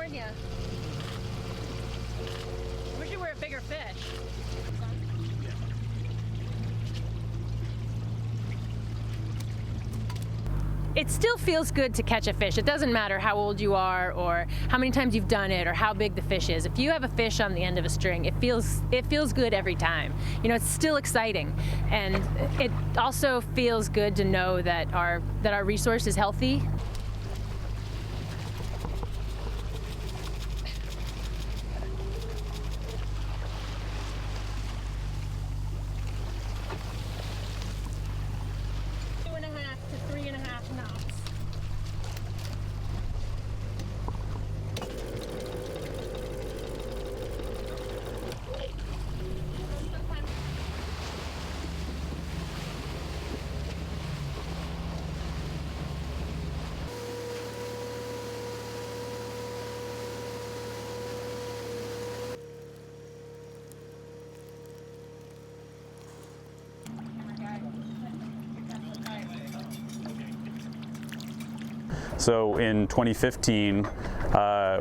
California. I wish you were a bigger fish. It still feels good to catch a fish. It doesn't matter how old you are or how many times you've done it or how big the fish is. If you have a fish on the end of a string, it feels good every time. You know, it's still exciting. And it also feels good to know that our resource is healthy. So in 2015,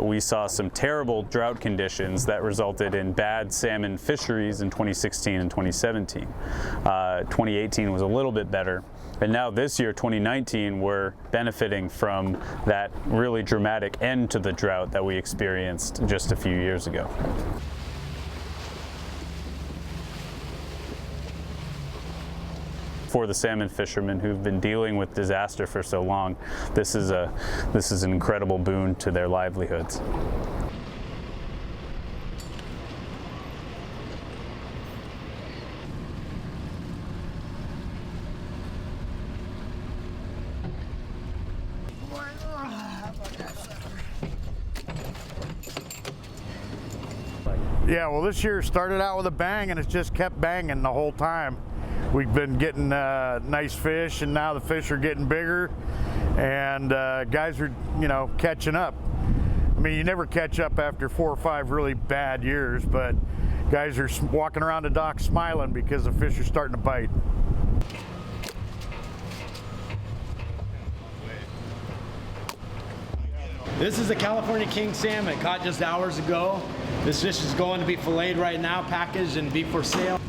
we saw some terrible drought conditions that resulted in bad salmon fisheries in 2016 and 2017. 2018 was a little bit better. And now this year, 2019, we're benefiting from that really dramatic end to the drought that we experienced just a few years ago. For the salmon fishermen who've been dealing with disaster for so long, this is an incredible boon to their livelihoods. Yeah, well, this year started out with a bang and it's just kept banging the whole time. We've been getting nice fish, and now the fish are getting bigger, and guys are, you know, catching up. I mean, you never catch up after 4 or 5 really bad years, but guys are walking around the dock smiling because the fish are starting to bite. This is a California king salmon caught just hours ago. This fish is going to be filleted right now, packaged, and be for sale.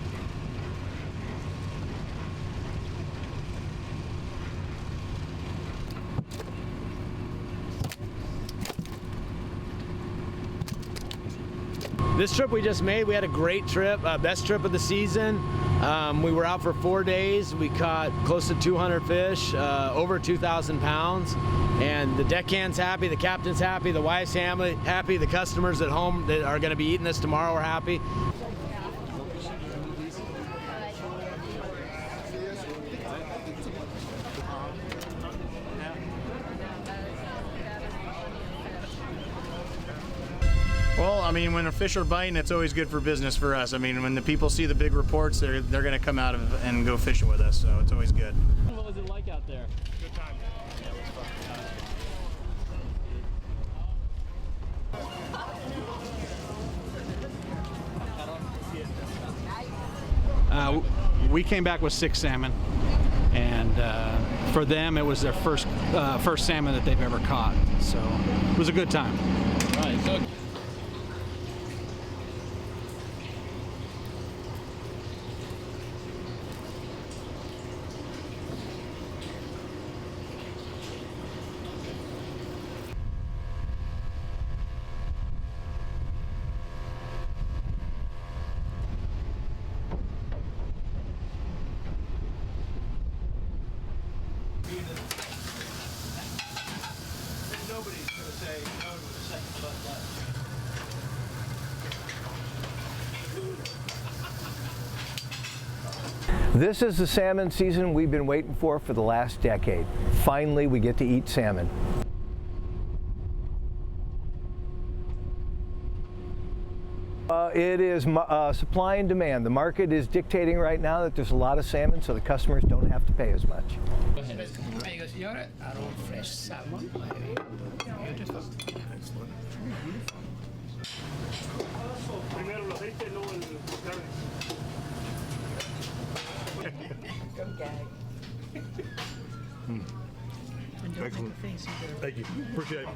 This trip we just made, we had a great trip, best trip of the season. We were out for 4 days. We caught close to 200 fish, over 2,000 pounds. And the deckhand's happy, the captain's happy, the wife's happy, the customers at home that are gonna be eating this tomorrow are happy. Well, I mean, when the fish are biting, it's always good for business for us. I mean, when the people see the big reports, they're going to come out and go fishing with us, so it's always good. What was it like out there? Good time. We came back with 6 salmon, and for them it was their first salmon that they've ever caught, so it was a good time. Right, so Nobody's going to say no to the second butt left. This is the salmon season we've been waiting for the last decade. Finally, we get to eat salmon. It is supply and demand. The market is dictating right now that there's a lot of salmon, so the customers don't have to pay as much. Prego, signore. Our fresh salmon. Beautiful. Excellent. Excellent. Thank you. Appreciate it.